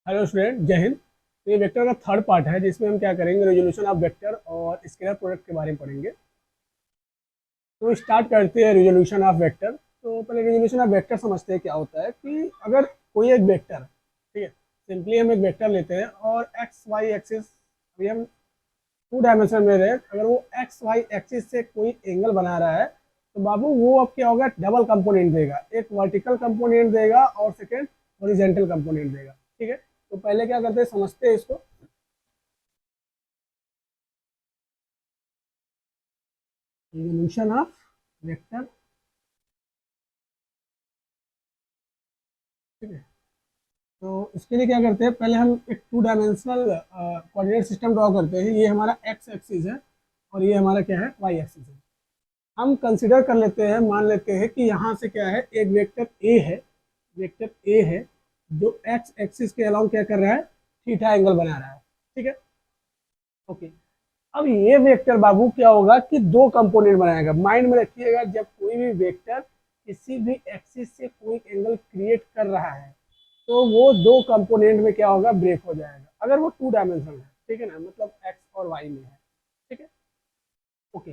Hello student, जय हिंद। तो ये वेक्टर का थर्ड पार्ट है जिसमें हम क्या करेंगे, रेजोल्यूशन ऑफ वेक्टर और स्केलर प्रोडक्ट के बारे में पढ़ेंगे। तो स्टार्ट करते हैं रेजोल्यूशन ऑफ वेक्टर। तो पहले रेजोल्यूशन ऑफ वेक्टर समझते हैं क्या होता है कि अगर कोई एक वेक्टर, ठीक है, सिंपली हम एक वेक्टर लेते हैं और एक्स वाई एक्सिस, अभी हम टू डायमेंशन में रहे, अगर वो एक्स वाई एक्सिस से कोई एंगल बना रहा है तो बाबू वो अब क्या होगा, डबल कंपोनेंट देगा, एक वर्टिकल कंपोनेंट देगा और सेकेंड हॉरिजॉन्टल कंपोनेंट देगा। ठीक है, तो पहले क्या करते हैं, समझते हैं इसको। रिजोल्यूशन ऑफ वेक्टर, ठीक है। तो इसके लिए क्या करते हैं, पहले हम एक two dimensional coordinate system draw करते हैं। ये हमारा एक्स एक्सिस है और ये हमारा क्या है, वाई एक्सिस है। हम कंसिडर कर लेते हैं, मान लेते हैं कि यहाँ से क्या है, एक वेक्टर ए है, वेक्टर ए है जो एक्स एक्सिस के अलाउ क्या कर रहा है, थीटा एंगल बना रहा है। ठीक है, ओके। अब ये वेक्टर बाबू क्या होगा कि दो कंपोनेंट बनाएगा। माइंड में रखिएगा, जब कोई भी वेक्टर किसी भी एक्सिस से कोई एंगल क्रिएट कर रहा है तो वो दो कंपोनेंट में क्या होगा, ब्रेक हो जाएगा, अगर वो टू डायमेंशनल है। ठीक है ना, मतलब एक्स और वाई में है। ठीक है, ओके।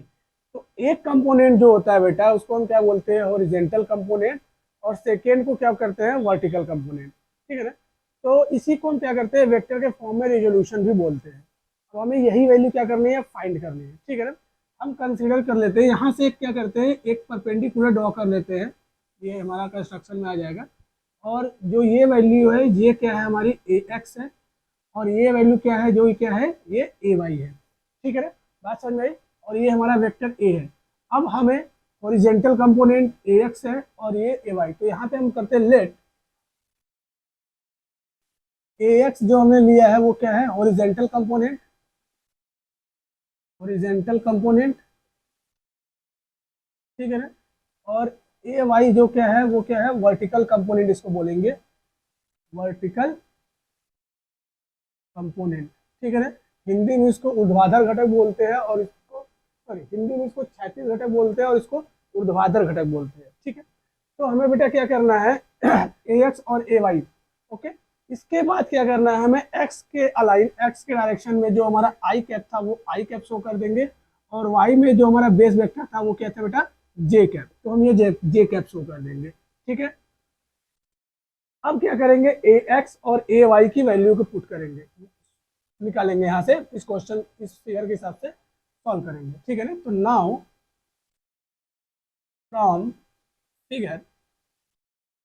तो एक कंपोनेंट जो होता है बेटा, उसको हम क्या बोलते हैं, हॉरिजॉन्टल कंपोनेंट, और सेकेंड को क्या करते हैं, वर्टिकल कंपोनेंट। ठीक है ना, तो इसी को हम क्या करते हैं, वेक्टर के फॉर्म में रेजोल्यूशन भी बोलते हैं। तो हमें यही वैल्यू क्या करनी है, फाइंड करनी है। ठीक है ना, हम कंसीडर कर लेते हैं, यहाँ से क्या करते हैं, एक परपेंडिकुलर ड्रॉ कर लेते हैं, ये हमारा कंस्ट्रक्शन में आ जाएगा। और जो ये वैल्यू है, ये क्या है, हमारी ए एक्स है, और ये वैल्यू क्या है, जो क्या है, ये ए वाई है। ठीक है ना, बात समझ में आई। और ये हमारा वेक्टर ए है। अब हमें हॉरिजॉन्टल कंपोनेंट ए एक्स है और ये ए वाई, तो यहाँ पे हम करते हैं लेट ए एक्स जो हमने लिया है वो क्या है, हॉरिजॉन्टल कंपोनेंट, हॉरिजॉन्टल कंपोनेंट। ठीक है ना, और ए वाई जो क्या है, वो क्या है, वर्टिकल कंपोनेंट, इसको बोलेंगे वर्टिकल कंपोनेंट। ठीक है ना, हिंदी में इसको ऊर्ध्वाधर घटक बोलते हैं और इसको, सॉरी, हिंदी में इसको क्षैतिज घटक बोलते हैं और इसको ऊर्ध्वाधर घटक बोलते हैं। ठीक है, तो हमें बेटा क्या करना है, ए एक्स और ए वाई, ओके। इसके बाद क्या करना है, हमें एक्स के अलाइन, एक्स के डायरेक्शन में जो हमारा आई कैप था वो आई कैप शो कर देंगे, और वाई में जो हमारा बेस वेक्टर था वो क्या था बेटा, जे कैप, तो हम ये जे कैप शो कर देंगे। ठीक है, अब क्या करेंगे, ए एक्स और ए वाई की वैल्यू को पुट करेंगे, निकालेंगे यहाँ से, इस क्वेश्चन इस फिगर के हिसाब से सॉल्व करेंगे। ठीक है ना, तो नाउ फ्रॉम फिगर,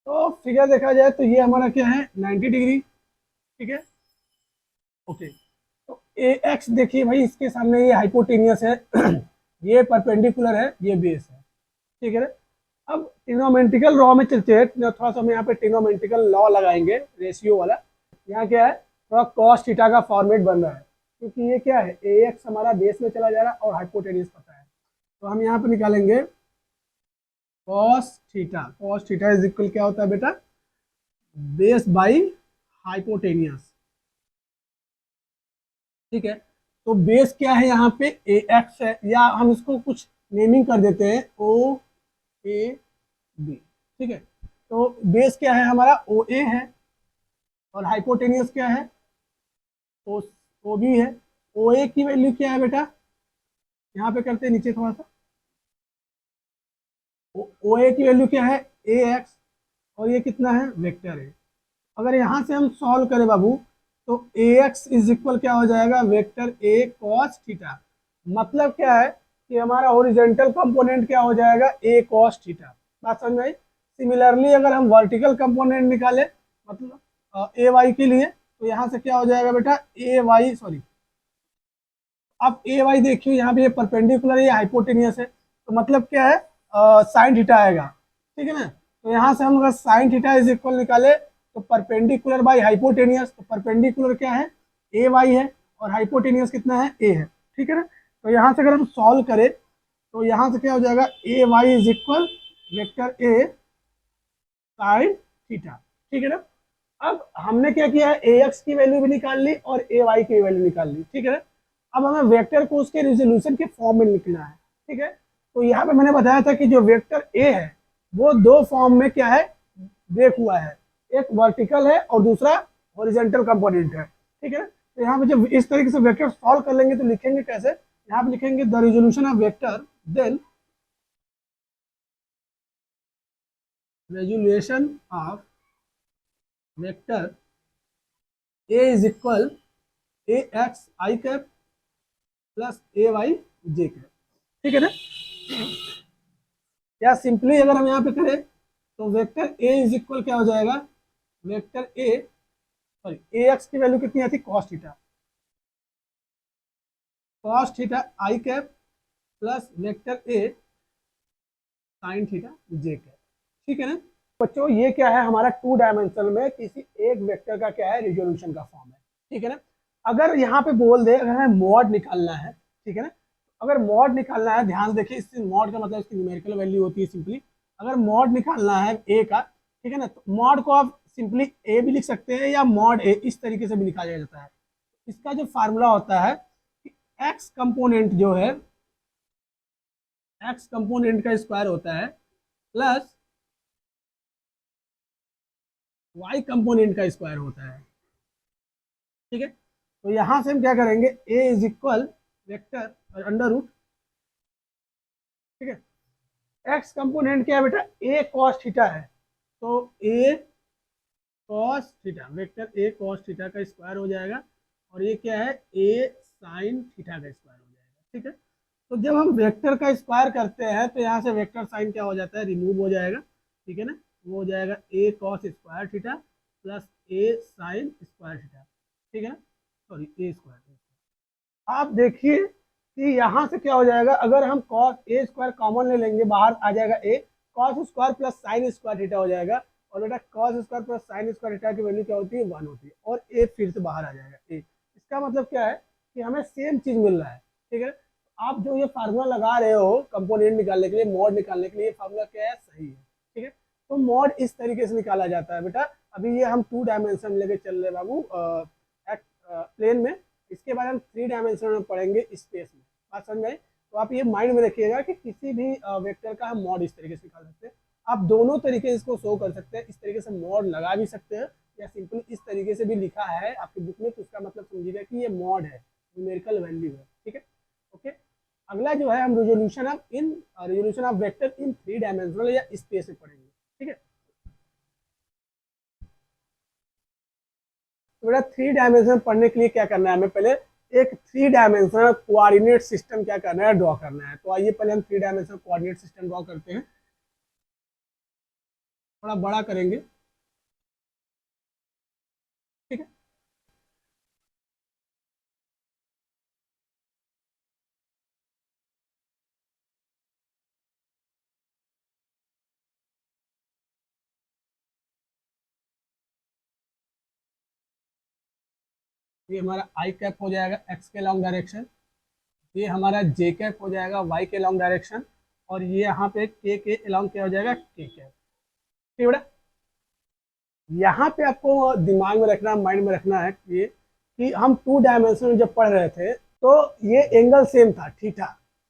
तो फिगर देखा जाए तो ये हमारा क्या है, 90 डिग्री। ठीक है, ओके। तो ए एक्स देखिए भाई, इसके सामने ये हाइपोटेनियस है, ये परपेंडिकुलर है, ये बेस है। ठीक है ना, अब ट्रिग्नोमेट्रिकल लॉ में चलते हैं, थोड़ा सा हम यहाँ पे ट्रिग्नोमेट्रिकल लॉ लगाएंगे, रेशियो वाला। यहाँ क्या है, थोड़ा कॉस थीटा का फॉर्मेट बन रहा है, क्योंकि ये क्या है, ए एक्स हमारा बेस में चला जा रहा है और हाइपोटेनियस पता है, तो हम यहाँ पे निकालेंगे cos theta. Cos theta is equal क्या होता है बेटा, बेस बाई हाइपोटेनियस। ठीक है, तो बेस क्या है यहाँ पे, ए एक्स है, या हम इसको कुछ नेमिंग कर देते हैं, ओ ए बी। ठीक है, तो बेस क्या है हमारा, ओ ए है, और हाइपोटेनियस क्या है, ओ ओ बी है। ओ ए की वैल्यू क्या है बेटा, यहाँ पे करते हैं नीचे थोड़ा सा, ओ ए की वैल्यू क्या है, ए एक्स, और ये कितना है, वेक्टर है। अगर यहाँ से हम सॉल्व करें बाबू, तो ए एक्स इज इक्वल क्या हो जाएगा, वेक्टर ए कॉस थीटा। मतलब क्या है कि हमारा ओरिजेंटल कंपोनेंट क्या हो जाएगा, ए कॉस थीटा। बात समझ में आई। सिमिलरली अगर हम वर्टिकल कंपोनेंट निकाले, मतलब ए वाई के लिए, तो यहाँ से क्या हो जाएगा बेटा, ए वाई, सॉरी, अब ए वाई देखिए, यहाँ पे ये परपेंडिकुलर, ये हाइपोटेनियस है, तो मतलब क्या है, साइन थीटा आएगा। ठीक है ना, तो यहाँ से हम अगर साइन थीटा इज इक्वल निकाले, तो परपेंडिकुलर बाई हाइपोटेनियस, तो परपेंडिकुलर क्या है, ए वाई है, और हाइपोटेनियस कितना है, ए है। ठीक है ना, तो यहाँ से अगर हम सॉल्व करें, तो यहाँ से क्या हो जाएगा, A Y is equal vector A sine theta. ठीक है ना, अब हमने क्या किया है, ए एक्स की वैल्यू भी निकाल ली और ए वाई की वैल्यू निकाल ली। ठीक है ना, अब हमें वेक्टर को उसके रिजोल्यूशन के फॉर्म में लिखना है। ठीक है, तो यहाँ पे मैंने बताया था कि जो वेक्टर ए है वो दो फॉर्म में क्या है, ब्रेक हुआ है, एक वर्टिकल है और दूसरा हॉरिजॉन्टल कंपोनेंट है, ठीक है। तो यहाँ पे जब इस तरीके से वेक्टर सॉल्व कर लेंगे तो लिखेंगे कैसे, यहाँ पे लिखेंगे the resolution of vector, then resolution of vector A is equal A X I cap plus A Y J cap, ठीक है ना। या सिंपली अगर हम यहाँ पे करें तो वेक्टर ए इज इक्वल क्या हो जाएगा, vector A sorry A x की वैल्यू कितनी आती, cos theta, cos theta I cap plus vector A sine theta J cap, ठीक है ना। बच्चों ये क्या है, हमारा टू डायमेंशनल में किसी एक वेक्टर का क्या है, रिजोल्यूशन का फॉर्म है, ठीक है ना। अगर यहाँ पे बोल दे अगर हमें मॉड निकालना है, ठीक है ना, अगर मॉड निकालना है, ध्यान से देखिए, इससे मॉड का मतलब इसकी न्यूमेरिकल वैल्यू होती है सिंपली। अगर मॉड निकालना है ए का, ठीक है ना, तो मॉड को आप सिंपली ए भी लिख सकते हैं या मॉड ए, इस तरीके से भी लिखा जाता है। इसका जो फार्मूला होता है, एक्स कंपोनेंट जो है, एक्स कंपोनेंट का स्क्वायर होता है प्लस वाई कंपोनेंट का स्क्वायर होता है, ठीक है। तो यहां से हम क्या करेंगे, ए इज इक्वल वेक्टर और अंडर रूट, ठीक है। एक्स कंपोनेंट क्या है बेटा, ए कॉस थीटा है, तो A cos theta, vector A cos theta का स्क्वायर हो जाएगा, और ये क्या है, ए साइन थीटा का स्क्वायर हो जाएगा, ठीक है। तो जब हम वेक्टर का स्क्वायर करते हैं तो यहाँ से वेक्टर साइन क्या हो जाता है, रिमूव हो जाएगा, ठीक है ना। वो हो जाएगा A cos square theta plus A sign square theta, ठीक है ना, सॉरी ए स्क्वायर। आप देखिए कि यहाँ से क्या हो जाएगा, अगर हम कॉस ए स्क्वायर कॉमन ले लेंगे, बाहर आ जाएगा A, cos square plus sine square theta हो जाएगा, और बेटा cos square plus sine square theta की वैल्यू क्या होती है, 1 होती है, और ए फिर से बाहर आ जाएगा ए। इसका मतलब क्या है कि हमें सेम चीज मिल रहा है, ठीक है। आप जो ये फार्मूला लगा रहे हो कंपोनेंट निकालने के लिए, मॉड निकालने के लिए, ये फार्मूला क्या है, सही है, ठीक है। तो मॉड इस तरीके से निकाला जाता है बेटा। अभी ये हम 2 डायमेंशन लेके चल रहे बाबू प्लेन में, इसके बाद हम 3 डायमेंशन में पढ़ेंगे स्पेस में, बात समझ में आई। तो आप ये माइंड में रखिएगा कि किसी भी वेक्टर का हम मॉड इस तरीके से निकाल सकते हैं। आप दोनों तरीके से इसको शो कर सकते हैं, इस तरीके से मॉड लगा भी सकते हैं, या सिंपली इस तरीके से भी लिखा है आपकी बुक में, तो उसका मतलब समझिएगा कि ये मॉड है, न्यूमेरिकल वैल्यू है, ठीक है, ओके। अगला जो है हम resolution of vector in 3 dimensional या स्पेस में पढ़ेंगे, ठीक है। तो बेटा 3 डायमेंशन पढ़ने के लिए क्या करना है, हमें पहले एक 3 डायमेंशनल कोऑर्डिनेट सिस्टम क्या करना है, ड्रॉ करना है। तो आइए पहले हम 3 डायमेंशनल कोऑर्डिनेट सिस्टम ड्रॉ करते हैं, थोड़ा बड़ा करेंगे, ठीक है। ये हमारा आई कैप हो जाएगा एक्स के लॉन्ग डायरेक्शन, ये हमारा जे कैप हो जाएगा वाई के लॉन्ग डायरेक्शन, और ये यहाँ पे के लॉन्ग क्या हो जाएगा, के कैप, ठीक है बेटा। यहाँ पे आपको दिमाग में रखना, माइंड में रखना है कि हम 2 डायमेंशन जब पढ़ रहे थे तो ये एंगल सेम था, थीटा,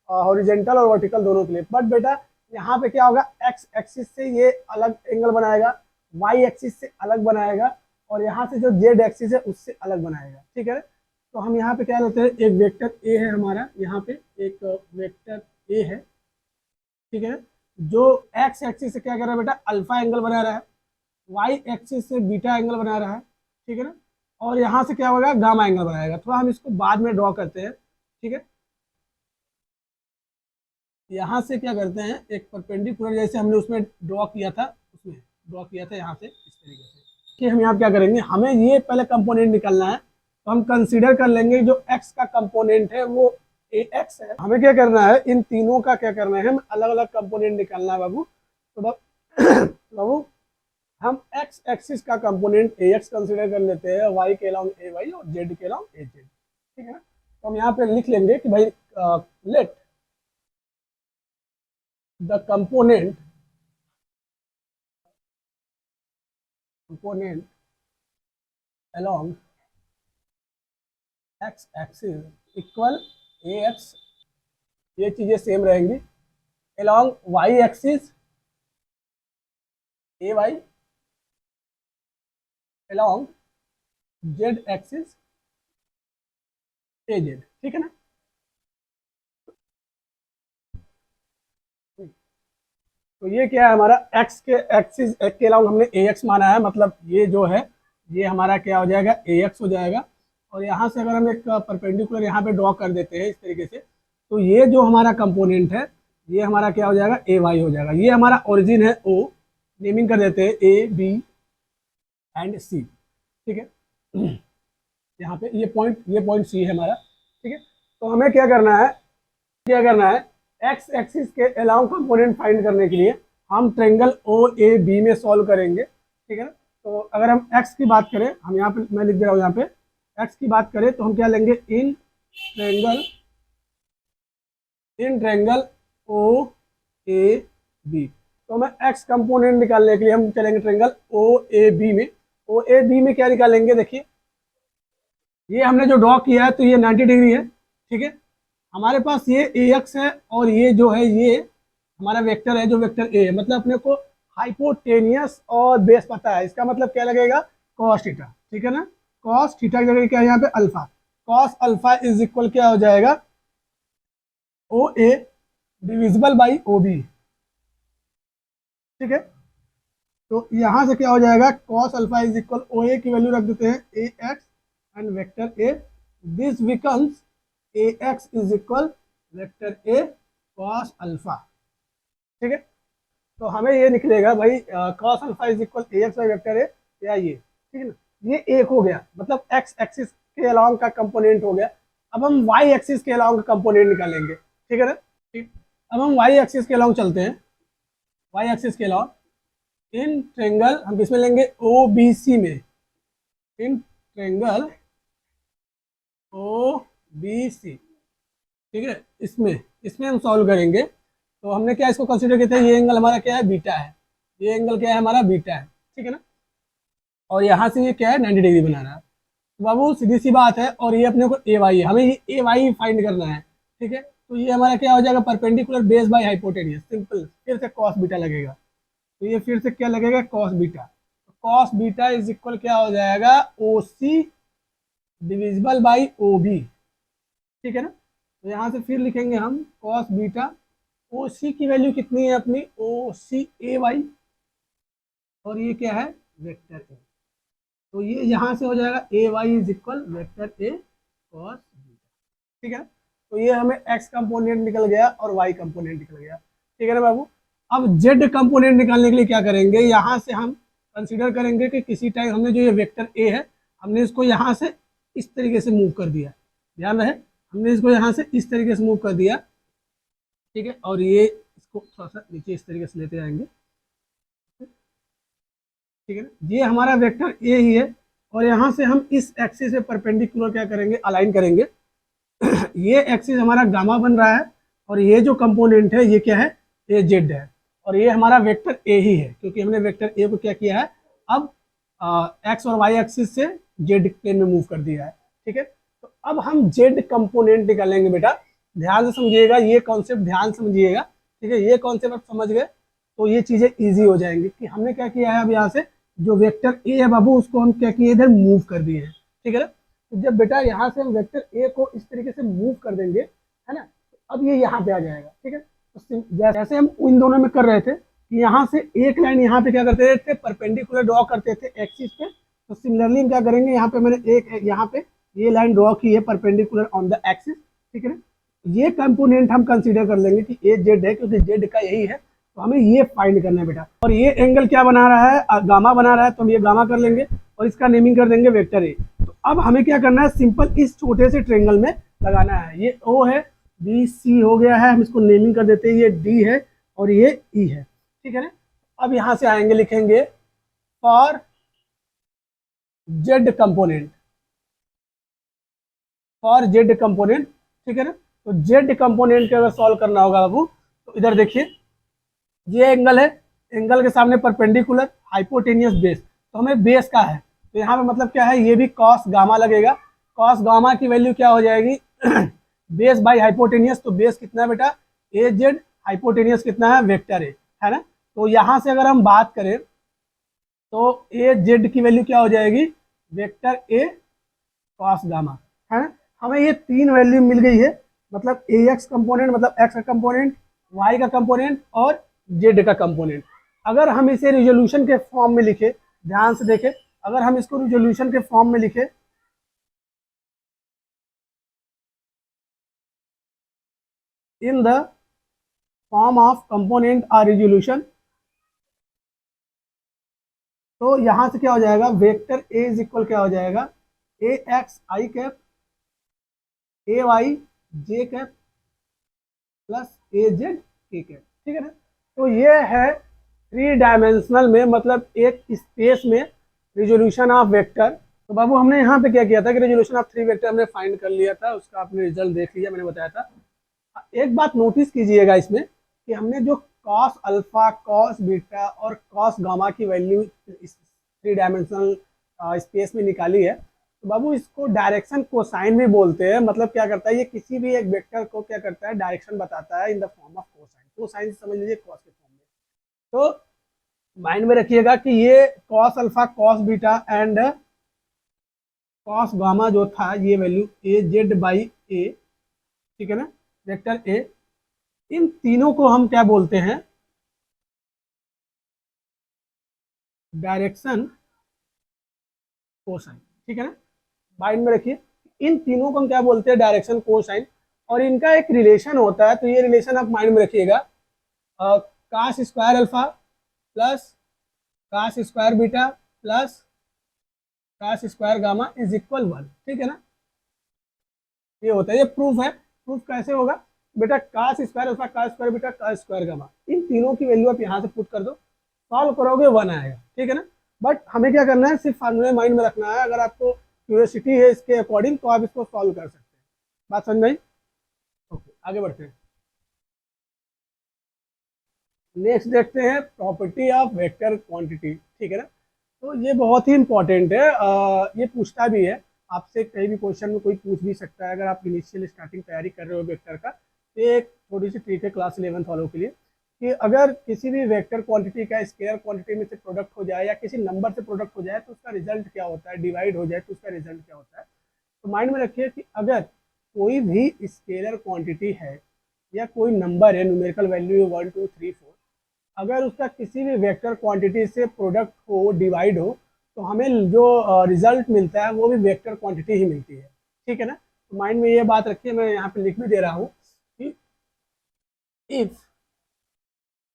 हॉरिजॉन्टल और वर्टिकल दोनों के लिए। बट बेटा यहाँ पे क्या होगा, एक्स एक्सिस से ये अलग एंगल बनाएगा, वाई एक्सिस से अलग बनाएगा, और यहाँ से जो जेड एक्सिस है उससे अलग बनाएगा, ठीक है। तो हम यहाँ पे क्या लेते हैं, एक वेक्टर ए है हमारा, यहाँ पे एक वेक्टर ए है, ठीक है, जो एक्स एक्सिस से क्या कर रहा है बेटा, अल्फा एंगल बना रहा है, वाई एक्सिस से बीटा एंगल बना रहा है, ठीक है ना, और यहाँ से क्या होगा, गामा एंगल बनाएगा। थोड़ा हम इसको बाद में ड्रॉ करते हैं, ठीक है। यहाँ से क्या करते हैं, एक परपेंडिकुलर जैसे हमने उसमें ड्रॉ किया था, उसमें ड्रॉ किया था यहाँ से इस तरीके से, कि हम यहाँ क्या करेंगे, हमें ये पहले कंपोनेंट निकालना है, तो हम कंसीडर कर लेंगे जो एक्स का कंपोनेंट है वो ए एक्स है। हमें क्या करना है, इन तीनों का क्या करना है, हमें अलग अलग कंपोनेंट निकालना है बाबू। तो बाबू हम एक्स एक्सिस का कंपोनेंट ए एक्स कंसिडर कर लेते हैं, वाई के लॉन्ग ए वाई और जेड के लॉन्ग ए जेड, ठीक है ना। तो हम यहाँ पे लिख लेंगे कि भाई let the component along x axis equal A x, ये चीजें सेम रहेंगी, along वाई एक्सिस ए वाई, along जेड एक्सिस ए जेड, ठीक है ना। तो ये क्या है हमारा एक्स के एक्सिस के अलावा हमने ए एक्स माना है, मतलब ये जो है ये हमारा क्या हो जाएगा ए एक्स हो जाएगा। और यहाँ से अगर हम एक परपेंडिकुलर यहाँ पे ड्रॉ कर देते हैं इस तरीके से, तो ये जो हमारा कंपोनेंट है ये हमारा क्या हो जाएगा ए वाई हो जाएगा। ये हमारा ओरिजिन है ओ, नेमिंग कर देते हैं ए बी एंड सी, ठीक है। यहाँ पे ये पॉइंट सी है हमारा, ठीक है। तो हमें क्या करना है, एक्स एक्सिस के अलाउ कंपोनेंट फाइंड करने के लिए हम ट्रेंगल ओ ए बी में सॉल्व करेंगे, ठीक है ना। तो अगर हम एक्स की बात करें, हम यहाँ पे मैं लिख दे रहा हूँ, यहाँ पे एक्स की बात करें तो हम क्या लेंगे, in triangle O A B. तो हमें एक्स कंपोनेंट निकालने के लिए हम चलेंगे ट्रेंगल ओ ए बी में। ओ ए बी में क्या निकालेंगे, देखिए ये हमने जो ड्रॉ किया है तो ये 90 डिग्री है, ठीक है। हमारे पास ये ए एक्स है और ये जो है ये हमारा वेक्टर है जो वेक्टर ए है, मतलब अपने को हाइपोटेनियस और बेस पता है, इसका मतलब क्या लगेगा कॉस थीटा, ठीक है ना। कॉस थीटा की जगह क्या है यहाँ पे alpha, cos alpha is equal क्या हो जाएगा O A divisible by O B, ठीक है। तो यहाँ से क्या हो जाएगा cos alpha is equal O A की वैल्यू रख देते हैं A X and vector A, this becomes A X is equal vector A cos alpha, ठीक है। तो हमें ये निकलेगा भाई cos alpha is equal A X by vector A, या ये, ठीक है ना। ये एक हो गया, मतलब एक्स एक्सिस के अलाउंग का कंपोनेंट हो गया। अब हम वाई एक्सिस के अलाउंग का कंपोनेंट निकालेंगे, ठीक है ना। ठीक, अब हम वाई एक्सिस के अलाउंग चलते हैं। वाई एक्सिस के अलाउंग इन ट्रेंगल हम किसमें लेंगे ओ बी सी में, in triangle O B C, ठीक है। इसमें हम सॉल्व करेंगे। तो हमने क्या इसको कंसीडर किया था, ये एंगल हमारा क्या है बीटा है, ये एंगल क्या है हमारा बीटा है, ठीक है ना। और यहाँ से ये क्या है 90 डिग्री बना रहा है। तो बाबू सीधी सी बात है, और ये अपने को ए वाई है, हमें ये ए वाई फाइंड करना है, ठीक है। तो ये हमारा क्या हो जाएगा perpendicular base by hypotenuse, simple, फिर से कॉस बीटा लगेगा। तो ये फिर से क्या लगेगा cos beta, cos beta is equal क्या हो जाएगा ओ सी डिविजिबल बाई ओ बी, ठीक है ना। तो यहाँ से फिर लिखेंगे हम कॉस बीटा, ओ सी की वैल्यू कितनी है अपनी ओ सी ए वाई, और ये क्या है वेक्टर ए। तो ये यहाँ से हो जाएगा A Y is equal vector A cos beta, ठीक है। तो ये हमें एक्स कंपोनेंट निकल गया और वाई कंपोनेंट निकल गया, ठीक है ना बाबू। अब जेड कंपोनेंट निकालने के लिए क्या करेंगे, यहाँ से हम कंसीडर करेंगे कि किसी टाइम हमने जो ये वेक्टर ए है हमने इसको यहाँ से इस तरीके से मूव कर दिया, ध्यान रहे हमने इसको यहाँ से इस तरीके से मूव कर दिया, ठीक है। और ये इसको थोड़ा सा नीचे इस तरीके से लेते जाएंगे, ठीक है ना। ये हमारा वेक्टर ए ही है, और यहाँ से हम इस एक्सिस से परपेंडिकुलर क्या करेंगे अलाइन करेंगे। ये एक्सिस हमारा गामा बन रहा है, और ये जो कंपोनेंट है ये क्या है ए जेड है, और ये हमारा वेक्टर ए ही है, क्योंकि हमने वेक्टर ए को क्या किया है अब एक्स और वाई एक्सिस से जेड प्लेन में मूव कर दिया है, ठीक है। तो अब हम जेड कंपोनेंट निकालेंगे बेटा, ध्यान से समझिएगा, ये कॉन्सेप्ट ध्यान समझिएगा, ठीक है। ये कॉन्सेप्ट आप समझ गए तो ये चीज़ें इजी हो जाएंगी कि हमने क्या किया है अब यहाँ से जो वेक्टर ए है बाबू उसको हम क्या किए इधर मूव कर दिए हैं, ठीक है ना। तो जब बेटा यहाँ से हम वेक्टर ए को इस तरीके से मूव कर देंगे, है ना, तो अब ये यहाँ पे आ जाएगा, ठीक है। तो जैसे हम इन दोनों में कर रहे थे कि यहाँ से एक लाइन यहाँ पे क्या करते थे परपेंडिकुलर ड्रॉ करते थे एक्सिस पे, तो सिमिलरली हम क्या करेंगे यहाँ पे मैंने एक यहाँ पे ये लाइन ड्रॉ की है परपेंडिकुलर ऑन द एक्सिस, ठीक है ना। ये कंपोनेंट हम कंसीडर कर लेंगे कि ए जेड है, क्योंकि जेड का यही है, तो हमें ये फाइंड करना है बेटा। और ये एंगल क्या बना रहा है गामा बना रहा है, तो हम ये गामा कर लेंगे और इसका नेमिंग कर देंगे वेक्टर ए। तो अब हमें क्या करना है सिंपल इस छोटे से ट्रेंगल में लगाना है, ये ओ है बी सी हो गया है, हम इसको नेमिंग कर देते हैं, ये डी है और ये ई है, ठीक है ना। अब यहाँ से आएंगे लिखेंगे for Z component, for Z component, ठीक है ना। तो जेड कंपोनेंट के अगर सॉल्व करना होगा बाबू तो इधर देखिए ये एंगल है, एंगल के सामने परपेंडिकुलर हाइपोटेनियस बेस, तो हमें बेस का है, तो यहाँ पे मतलब क्या है ये भी कॉस गामा लगेगा, कॉस गामा की वैल्यू क्या हो जाएगी बेस बाई हाइपोटेनियस, तो बेस कितना है बेटा ए जेड, हाइपोटेनियस कितना है वेक्टर ए, है ना। तो यहाँ से अगर हम बात करें तो ए जेड की वैल्यू क्या हो जाएगी वेक्टर ए कॉस गामा, है ना। हमें ये तीन वैल्यू मिल गई है, मतलब ए एक्स कंपोनेंट मतलब एक्स का कंपोनेंट, वाई का कंपोनेंट और जेड का कंपोनेंट। अगर हम इसे रिजोल्यूशन के फॉर्म में लिखे, ध्यान से देखें, अगर हम इसको रिजोल्यूशन के फॉर्म में लिखे, in the form of component और रिजोल्यूशन, तो यहां से क्या हो जाएगा, वेक्टर ए इज इक्वल क्या हो जाएगा, A X I cap A Y J cap plus A Z K cap, ठीक है ना। तो ये है थ्री डायमेंशनल में, मतलब एक स्पेस में रिजोल्यूशन ऑफ वेक्टर। तो बाबू हमने यहाँ पे क्या किया था कि रिजोल्यूशन ऑफ थ्री वेक्टर हमने फाइंड कर लिया था, उसका आपने रिजल्ट देख लिया, मैंने बताया था। एक बात नोटिस कीजिएगा इसमें कि हमने जो कॉस अल्फा, कॉस बीटा और कॉस गामा की वैल्यू थ्री डायमेंशनल स्पेस में निकाली है, तो बाबू इसको डायरेक्शन कोसाइन भी बोलते हैं। मतलब क्या करता है, ये किसी भी एक वेक्टर को क्या करता है, डायरेक्शन बताता है in the form of cosine. Cosine समझ लीजिए कॉस के फॉर्म में। तो माइंड में रखिएगा कि ये cos alpha, cos beta and cos gamma जो था, ये वैल्यू ए जेड बाई ए, ठीक है ना, वेक्टर ए, इन तीनों को हम क्या बोलते हैं, डायरेक्शन कोसाइन, ठीक है ना। माइंड में रखिए, इन तीनों को हम क्या बोलते हैं, डायरेक्शन कोसाइन। और इनका एक रिलेशन होता है, तो ये रिलेशन आप माइंड में रखिएगा, cos square alpha plus cos square beta plus cos square gamma is equal 1, ठीक है ना। ये होता है, ये प्रूफ है। प्रूफ कैसे होगा बेटा, cos square alpha, cos square beta, cos square gamma, इन तीनों की वैल्यू आप यहाँ से पुट कर दो, सॉल्व करोगे 1 आएगा, ठीक है ना। बट हमें क्या करना है, सिर्फ फार्मूले माइंड में रखना है। अगर आपको क्यूरियोसिटी है इसके अकॉर्डिंग, तो आप इसको सॉल्व कर सकते हैं। बात समझ में आई? ओके, आगे बढ़ते हैं। नेक्स्ट देखते हैं प्रॉपर्टी ऑफ वेक्टर क्वांटिटी, ठीक है ना। तो ये बहुत ही इंपॉर्टेंट है, ये पूछता भी है आपसे, कहीं भी क्वेश्चन में कोई पूछ भी सकता है। अगर आप इनिशियल स्टार्टिंग तैयारी कर रहे हो वेक्टर का, तो ये एक थोड़ी सी ट्रिक है क्लास 11th वालों के लिए, कि अगर किसी भी वेक्टर क्वांटिटी का स्केलर क्वांटिटी में से प्रोडक्ट हो जाए या किसी नंबर से प्रोडक्ट हो जाए, तो उसका रिजल्ट क्या होता है, डिवाइड हो जाए तो उसका रिजल्ट क्या होता है। तो माइंड में रखिए कि अगर कोई भी स्केलर क्वांटिटी है या कोई नंबर है, न्यूमेरिकल वैल्यू 1 2 3 4, अगर उसका किसी भी वेक्टर क्वांटिटी से प्रोडक्ट हो, डिवाइड हो, तो हमें जो रिजल्ट मिलता है वो भी वेक्टर क्वांटिटी ही मिलती है, ठीक है ना। तो माइंड में ये बात रखिए, मैं यहाँ पे लिख भी दे रहा हूँ कि if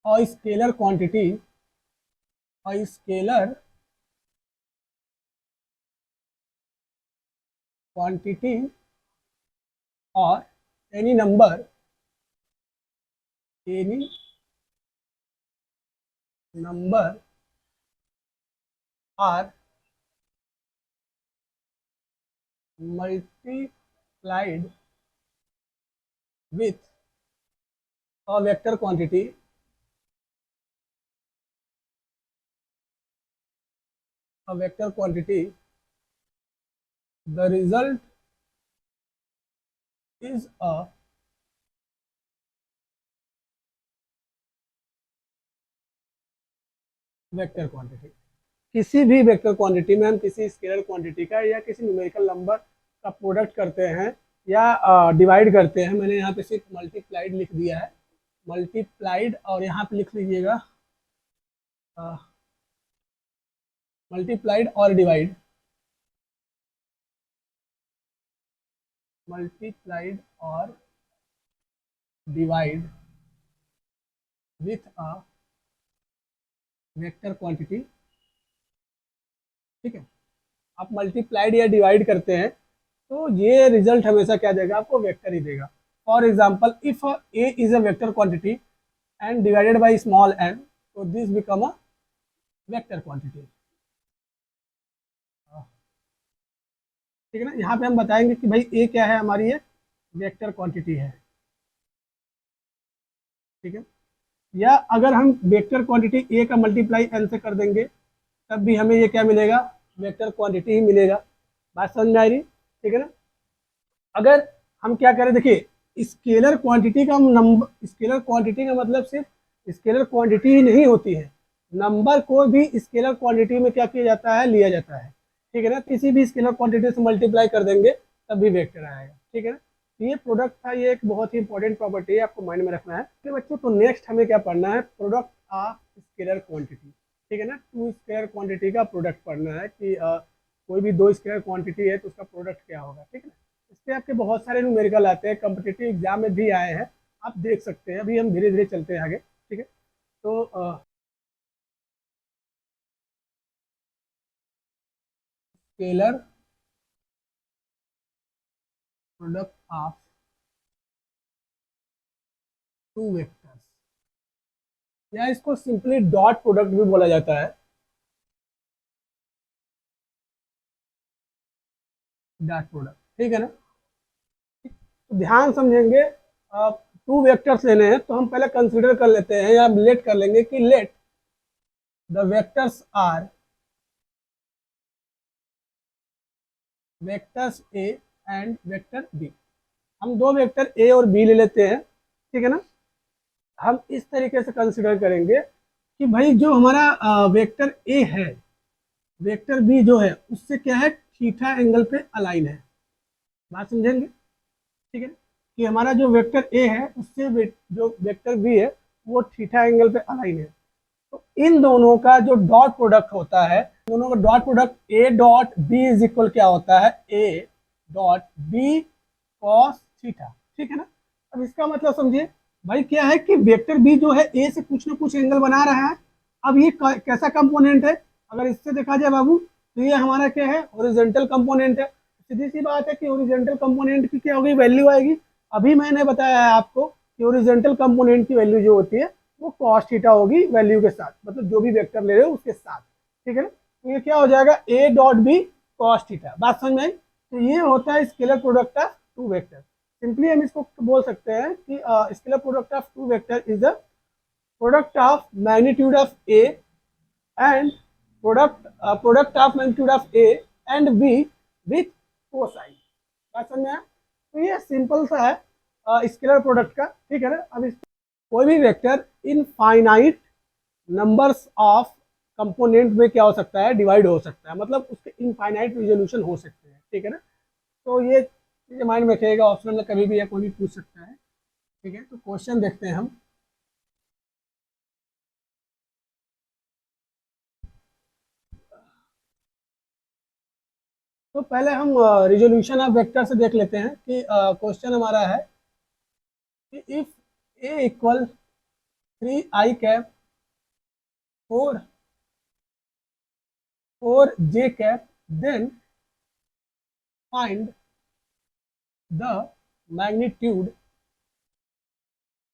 a scalar quantity a scalar quantity or any number are multiplied with a vector quantity, the result is a vector quantity. किसी भी वेक्टर क्वांटिटी में हम किसी स्केलर क्वांटिटी का या किसी न्यूमेरिकल नंबर का प्रोडक्ट करते हैं या डिवाइड करते हैं, मैंने यहाँ पे सिर्फ मल्टीप्लाइड लिख दिया है, मल्टीप्लाइड, और यहाँ पे लिख लीजिएगा मल्टीप्लाइड और डिवाइड, मल्टीप्लाइड और divide with a vector quantity, ठीक है। आप मल्टीप्लाइड या डिवाइड करते हैं तो ये रिजल्ट हमेशा क्या देगा, आपको वेक्टर ही देगा। For example, if A is a vector quantity and divided by small N, तो this become a vector quantity, ठीक है ना। यहाँ पे हम बताएंगे कि भाई ए क्या है, हमारी ये वेक्टर क्वांटिटी है, ठीक है। या अगर हम वेक्टर क्वांटिटी ए का मल्टीप्लाई एन से कर देंगे, तब भी हमें ये क्या मिलेगा, वेक्टर क्वांटिटी ही मिलेगा। बात समझ में आ रही, ठीक है ना। अगर हम क्या करें, देखिए स्केलर क्वांटिटी का नंबर, स्केलर क्वांटिटी का मतलब सिर्फ स्केलर क्वांटिटी ही नहीं होती है, नंबर को भी स्केलर क्वांटिटी में क्या किया जाता है, लिया जाता है। ठीक है ना, किसी भी स्केलर क्वांटिटी से मल्टीप्लाई कर देंगे तब भी वेक्टर आएगा, ठीक है ना। तो ये प्रोडक्ट था, ये एक बहुत ही इंपॉर्टेंट प्रॉपर्टी है, आपको माइंड में रखना है। तो बच्चों, तो नेक्स्ट हमें क्या पढ़ना है, प्रोडक्ट ऑफ स्केलर क्वांटिटी, ठीक है ना। टू स्केलर क्वांटिटी का प्रोडक्ट पढ़ना है कि कोई भी दो स्केलर क्वांटिटी है तो उसका प्रोडक्ट क्या होगा, ठीक है ना। इस पर आपके बहुत सारे न्यूमेरिकल आते हैं, कॉम्पिटिटिव एग्जाम में भी आए हैं, आप देख सकते हैं। अभी हम धीरे धीरे चलते हैं आगे, ठीक है। तो scalar product of two vectors, या इसको सिंपली डॉट प्रोडक्ट भी बोला जाता है, डॉट प्रोडक्ट, ठीक है ना। तो ध्यान समझेंगे, टू वेक्टर्स लेने हैं तो हम पहले कंसीडर कर लेते हैं या लेट कर लेंगे कि let the vectors are vectors A and vector B. हम दो वेक्टर ए और बी ले लेते हैं, ठीक है ना। हम इस तरीके से कंसीडर करेंगे कि भाई जो हमारा वेक्टर ए है, वेक्टर बी जो है उससे क्या है, थीटा एंगल पे अलाइन है। बात समझेंगे, ठीक है, कि हमारा जो वेक्टर ए है उससे जो वेक्टर बी है वो थीटा एंगल पे अलाइन है। तो इन दोनों का जो डॉट प्रोडक्ट होता है, दोनों का dot product A dot B is equal क्या होता है, A dot B cos theta, ठीक है ना। अब इसका मतलब समझिए भाई, क्या है कि वेक्टर बी जो है ए से कुछ ना कुछ एंगल बना रहा है। अब ये कैसा कंपोनेंट है, अगर इससे देखा जाए बाबू, तो ये हमारा क्या है, हॉरिजॉन्टल कंपोनेंट है। सीधी सी बात है कि हॉरिजॉन्टल कंपोनेंट की क्या होगी, वैल्यू आएगी। अभी मैंने बताया है आपको कि हॉरिजॉन्टल कंपोनेंट की वैल्यू जो होती है वो कॉस थीटा होगी, वैल्यू के साथ, मतलब जो भी वेक्टर ले रहे हो उसके साथ, ठीक है ना। तो ये क्या हो जाएगा, A dot B cos theta. बात समझ में आई। तो ये होता है scalar product of two vector. Simply हम इसको बोल सकते हैं कि scalar product of two vector is the product of magnitude of A and product of magnitude of A and B with cosine. बात समझ में आया। तो ये सिंपल सा है स्केलर प्रोडक्ट का, ठीक है ना। अब इस कोई भी vector infinite numbers of component में क्या हो सकता है, डिवाइड हो सकता है, मतलब उसके इनफाइनाइट रिजोल्यूशन हो सकते हैं, ठीक है ना। तो ये चीज़ें माइंड में रखिएगा, ऑप्शनल में कभी भी या कोई भी पूछ सकता है, ठीक है। तो क्वेश्चन देखते हैं हम। तो पहले हम रिजोल्यूशन ऑफ वेक्टर से देख लेते हैं कि क्वेश्चन हमारा है कि if A equal 3i cap 4 j cap then find the magnitude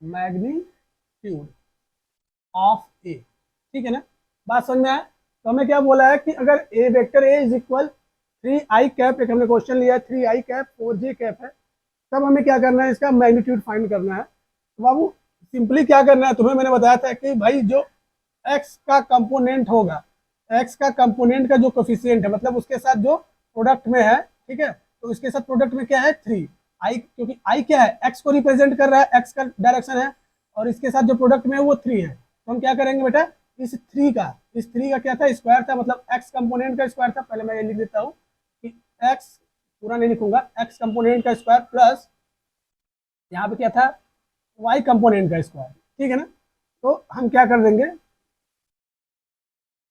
magnitude of A, ठीक है ना। बात समझ में आया। तो हमें क्या बोला है कि अगर A vector A is equal 3i cap, एक हमने क्वेश्चन लिया 3i कैप 4j कैप है, तब हमें क्या करना है, इसका मैग्नीट्यूड फाइंड करना है। तो बाबू सिंपली क्या करना है, तुम्हें मैंने बताया था कि भाई जो एक्स का कंपोनेंट होगा, एक्स का कंपोनेंट का जो कोफिशिएंट है, मतलब उसके साथ जो प्रोडक्ट में है, ठीक है, तो इसके साथ प्रोडक्ट में क्या है 3 आई, क्योंकि आई क्या है, एक्स को रिप्रेजेंट कर रहा है, एक्स का डायरेक्शन है, और इसके साथ जो प्रोडक्ट में है वो 3 है। तो हम क्या करेंगे बेटा, इस थ्री का क्या था, स्क्वायर था, मतलब एक्स कंपोनेंट का स्क्वायर था। पहले मैं ये लिख देता हूँ कि एक्स, पूरा नहीं लिखूंगा, एक्स कंपोनेंट का स्क्वायर प्लस यहाँ पे क्या था, वाई कंपोनेंट का स्क्वायर, ठीक है ना। तो हम क्या कर देंगे,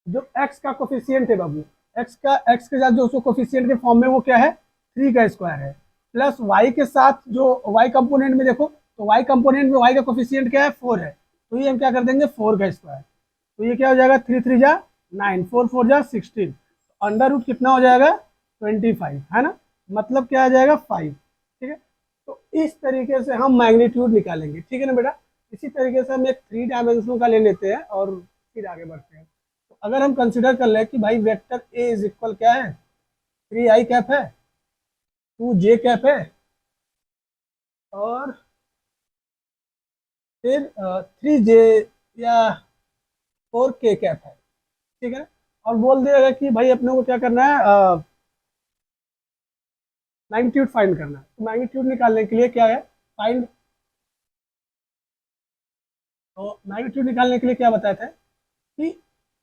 जो x का कोफिशिएंट है बाबू, x के साथ जो उसको कोफिशिएंट के फॉर्म में वो क्या है, 3 का स्क्वायर है, प्लस y के साथ जो y कंपोनेंट में देखो, तो y कंपोनेंट में y का कोफिशिएंट क्या है, 4 है, तो ये हम क्या कर देंगे 4 का स्क्वायर। तो ये क्या हो जाएगा, 3 3 जा 9, 4 4 जा 16, अंडर रूट कितना हो जाएगा 25, है ना, मतलब क्या आ जाएगा 5, ठीक है। तो इस तरीके से हम मैग्नीट्यूड निकालेंगे, ठीक है ना बेटा। इसी तरीके से हम एक 3 डायमेंशनल का ले लेते हैं और फिर आगे बढ़ते हैं। तो अगर हम कंसिडर कर ले कि भाई वेक्टर ए इज इक्वल क्या है, 3i कैप है, 2j कैप है, और फिर 3j या 4k कैप है, ठीक है। और बोल दिया कि भाई अपने को क्या करना है, मैग्नीट्यूड फाइंड करना है। तो मैग्नीट्यूड निकालने के लिए क्या है, फाइंड, तो मैग्नीट्यूड निकालने के लिए क्या बताया था कि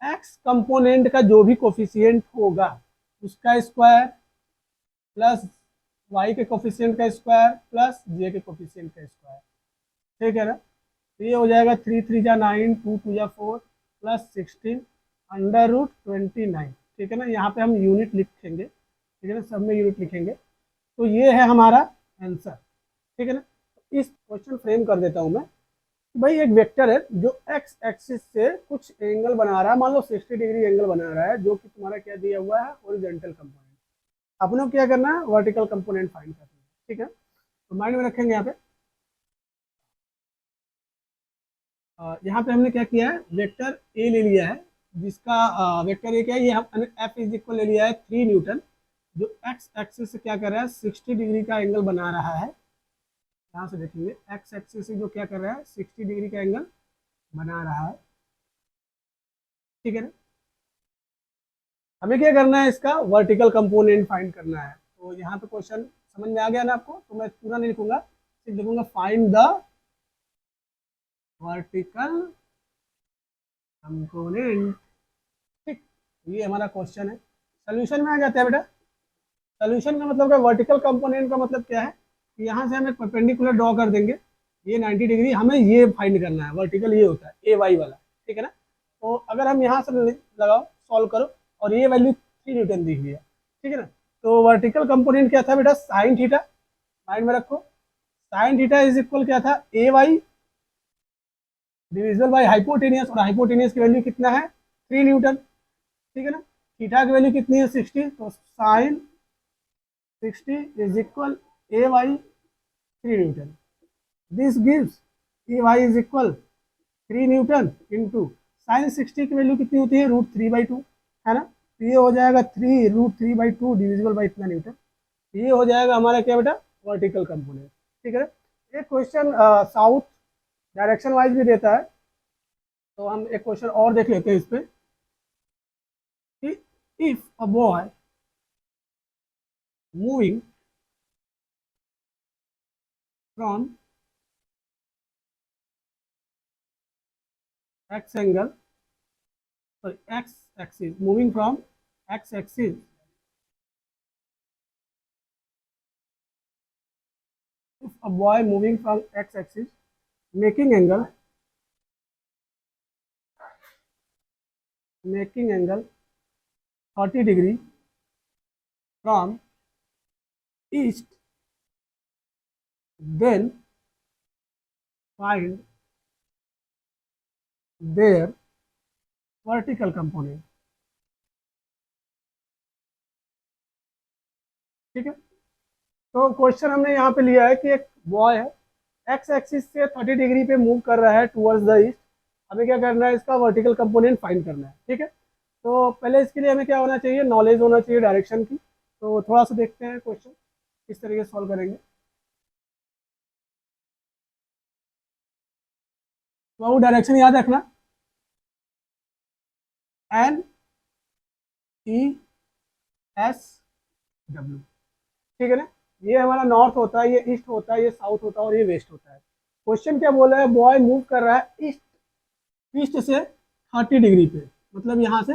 एक्स कंपोनेंट का जो भी कोफिशिएंट होगा, उसका स्क्वायर प्लस वाई के कोफिशिएंट का स्क्वायर प्लस जे के कोफिशिएंट का स्क्वायर, ठीक है ना। तो ये हो जाएगा 3 3 जा 9, 2 2 जा 4 प्लस 16 अंडर रूट 29, ठीक है ना। यहाँ पे हम यूनिट लिखेंगे, ठीक है ना, सब में यूनिट लिखेंगे। तो ये है हमारा आंसर, ठीक है ना। इस क्वेश्चन फ्रेम कर देता हूँ मैं। भाई एक वेक्टर है जो एक्स एक्सिस से कुछ एंगल बना रहा है, मान लो 60 डिग्री एंगल बना रहा है, जो कि तुम्हारा क्या दिया हुआ है, हॉरिजॉन्टल कंपोनेंट। अपने को क्या करना है, वर्टिकल कंपोनेंट फाइंड करना है, ठीक है। तो माइंड में रखेंगे यहाँ पे। यहाँ पे हमने क्या किया है, वेक्टर ए ले लिया है, जिसका वेक्टर ए क्या है, ये हम एफ इज इक्वल ले लिया है 3 न्यूटन, जो एक्स एक्सिस से क्या कर रहा है, 60 डिग्री का एंगल बना रहा है। यहाँ से देखेंगे एक्स एक्सिस से जो क्या कर रहा है, 60 डिग्री का एंगल बना रहा है, ठीक है ना। हमें क्या करना है, इसका वर्टिकल कंपोनेंट फाइंड करना है। तो यहाँ पे क्वेश्चन समझ में आ गया ना आपको, तो मैं पूरा नहीं लिखूंगा, सिर्फ लिखूंगा फाइंड द वर्टिकल कंपोनेंट, ठीक। ये हमारा क्वेश्चन है। सोल्यूशन में आ जाता है बेटा। सोल्यूशन का मतलब क्या, वर्टिकल कंपोनेंट का मतलब क्या है कि यहाँ से हम एक परपेंडिकुलर ड्रॉ कर देंगे, ये 90 डिग्री, हमें ये फाइंड करना है, वर्टिकल ये होता है ए वाई वाला, ठीक है ना। तो अगर हम यहाँ से लगाओ, सॉल्व करो, और ये वैल्यू 3 न्यूटन दी हुई है, ठीक है ना। तो वर्टिकल कंपोनेंट क्या था बेटा, साइन थीटा, माइंड में रखो। साइन थीटा इज इक्वल क्या था, ए वाई डिविजिबल बाई हाइपोटेनियस, और हाइपोटेनियस की वैल्यू कितना है, 3 न्यूटन, ठीक है ना। थीटा की वैल्यू कितनी है, 60, तो sine 60 is equal A Y 3 newton. This gives A Y is equal 3 newton into sine 60 की वैल्यू कितनी होती है, √3/2, है ना। तो ये हो जाएगा 3√3/2 डिविजिबल बाई इतना न्यूटन। ये हो जाएगा हमारा क्या बेटा, वर्टिकल कंपोनेंट, ठीक है। एक क्वेश्चन साउथ डायरेक्शन वाइज भी देता है, तो हम एक क्वेश्चन और देख लेते हैं इस पे कि if a boy moving from x angle, sorry, x axis, moving from x axis if a boy moving from x axis making angle 30 degree from east, then find their vertical component, ठीक है। तो question हमने यहाँ पे लिया है कि एक बॉय है, एक्स एक्सिस से 30 डिग्री पे मूव कर रहा है टुवर्ड्स द ईस्ट। हमें क्या करना है, इसका वर्टिकल कंपोनेंट फाइंड करना है, ठीक है। तो पहले इसके लिए हमें क्या होना चाहिए, नॉलेज होना चाहिए डायरेक्शन की। तो थोड़ा सा देखते हैं क्वेश्चन किस तरीके से सॉल्व करेंगे। तो वो डायरेक्शन याद रखना, NESW, ठीक है ना। ये हमारा नॉर्थ होता है, ये ईस्ट होता है, ये साउथ होता है, और ये वेस्ट होता है। क्वेश्चन क्या बोला है, बॉय मूव कर रहा है ईस्ट, ईस्ट से 30 डिग्री पे, मतलब यहाँ से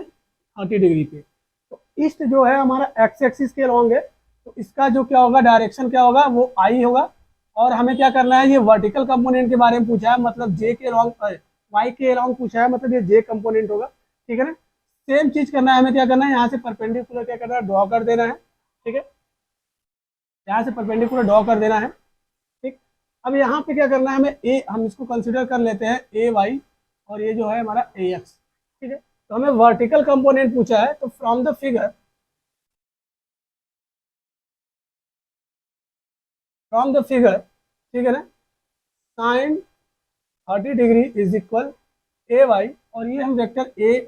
30 डिग्री पे। तो ईस्ट जो है हमारा एक्स एक्सिस के अलॉन्ग है, तो इसका जो क्या होगा, डायरेक्शन क्या होगा, वो आई होगा। और हमें क्या करना है, ये वर्टिकल कंपोनेंट के बारे में पूछा है, मतलब जे के अलॉन्ग, वाई के अलॉन्ग पूछा है, मतलब ये जे कंपोनेंट होगा, ठीक है ना। सेम चीज करना है, हमें क्या करना है, यहाँ से परपेंडिकुलर क्या करना है, ड्रॉ कर देना है, ठीक है। यहाँ से परपेंडिकुलर ड्रॉ कर देना है, ठीक। अब यहाँ पे क्या करना है, हमें ए, हम इसको कंसिडर कर लेते हैं ए वाई, और ये जो है हमारा ए एक्स, ठीक है। तो हमें वर्टिकल कंपोनेंट पूछा है, तो फ्रॉम द फिगर, ठीक है ना, sine 30 degree is equal A Y, और ये हम वेक्टर ए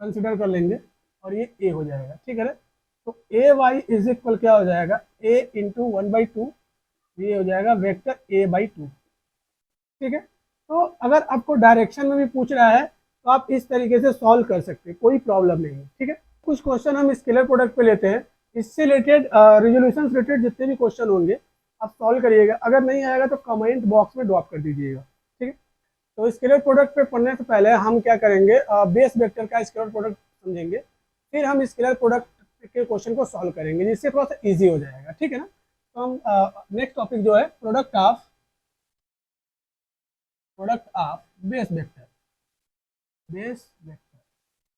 कंसिडर कर लेंगे, और ये ए हो जाएगा, ठीक है ना। तो ए वाई इज इक्वल क्या हो जाएगा, ए इंटू 1/2, ये हो जाएगा वेक्टर a/2, ठीक है। तो अगर आपको डायरेक्शन में भी पूछ रहा है, तो आप इस तरीके से सॉल्व कर सकते हैं, कोई प्रॉब्लम नहीं है, ठीक है। कुछ क्वेश्चन हम स्केलर प्रोडक्ट पे लेते हैं, इससे रिलेटेड रिजोल्यूशन रिलेटेड जितने भी क्वेश्चन होंगे आप सॉल्व करिएगा। अगर नहीं आएगा तो कमेंट बॉक्स में ड्रॉप कर दीजिएगा, ठीक है। तो स्केलर प्रोडक्ट पे पढ़ने से पहले हम क्या करेंगे, बेस वेक्टर का स्केलर प्रोडक्ट समझेंगे, फिर हम स्केलर प्रोडक्ट के क्वेश्चन को सॉल्व करेंगे, जिससे थोड़ा सा इजी हो जाएगा, ठीक है ना। तो हम नेक्स्ट टॉपिक जो है प्रोडक्ट ऑफ बेस वेक्टर,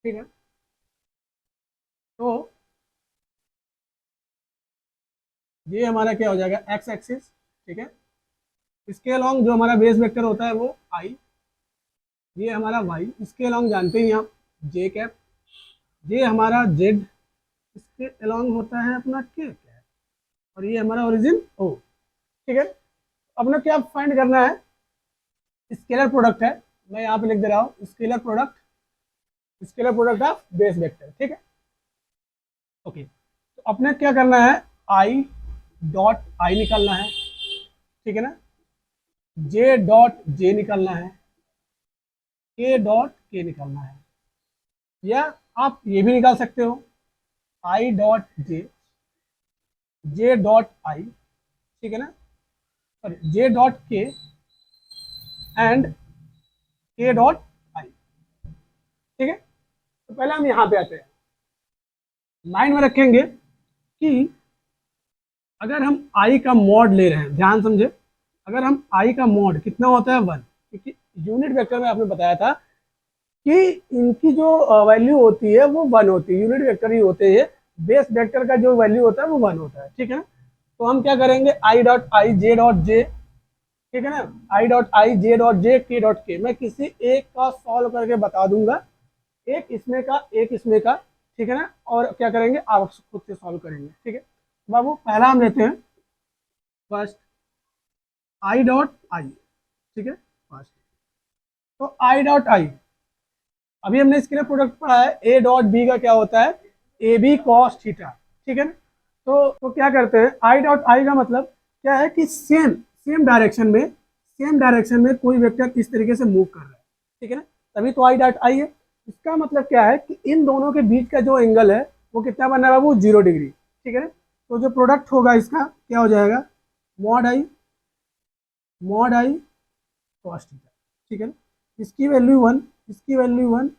ठीक है। तो ये हमारा क्या हो जाएगा, एक्स एक्सिस, ठीक है। इसके अलॉन्ग जो हमारा बेस वेक्टर होता है वो आई, ये हमारा वाई, इसके अलॉन्ग जानते ही आप जे कैप, ये हमारा जेड, इसके अलॉन्ग होता है अपना के कैप, और ये हमारा ओरिजिन ओ, ठीक है। अपना क्या फाइंड करना है, स्केलर प्रोडक्ट है, मैं यहाँ पे लिख दे रहा हूँ scalar product of base vector, ठीक है। ओके, तो अपने क्या करना है, आई डॉट आई निकालना है, ठीक है ना, जे डॉट जे निकालना है, के डॉट के निकालना है, या आप ये भी निकाल सकते हो I dot J, J dot I, ठीक है ना, सॉरी जे डॉट के एंड के डॉट आई, ठीक है। तो पहले हम यहाँ पे आते हैं, माइंड में रखेंगे कि अगर हम आई का मॉड ले रहे हैं, ध्यान समझे, अगर हम आई का मॉड कितना होता है 1, क्योंकि यूनिट वेक्टर में आपने बताया था कि इनकी जो वैल्यू होती है वो 1 होती है, यूनिट वेक्टर ही होते हैं, बेस वेक्टर का जो वैल्यू होता है वो 1 होता है, ठीक है ना। तो हम क्या करेंगे, I dot I J dot J, ठीक है ना, I dot I J dot J के डॉट के, मैं किसी एक का सॉल्व करके बता दूंगा, एक इसमें का एक इसमें का, ठीक है ना, और क्या करेंगे आप खुद से सॉल्व करेंगे, ठीक है। बाबू पहला हम लेते हैं फर्स्ट आई डॉट आई, ठीक है फर्स्ट, तो आई डॉट आई, अभी हमने इसके लिए प्रोडक्ट पढ़ा है, ए डॉट बी का क्या होता है, ए बी कॉस थीटा, ठीक है ना। तो क्या करते हैं, आई डॉट आई का मतलब क्या है कि सेम डायरेक्शन में कोई वेक्टर इस तरीके से मूव कर रहा है, ठीक है ना, तभी तो आई डॉट आई है। इसका मतलब क्या है कि इन दोनों के बीच का जो एंगल है वो कितना बन रहा है बाबू, 0 डिग्री, ठीक है। तो जो प्रोडक्ट होगा इसका क्या हो जाएगा, मॉड आई कॉस थीटा, ठीक है ना, इसकी वैल्यू 1, इसकी वैल्यू 1,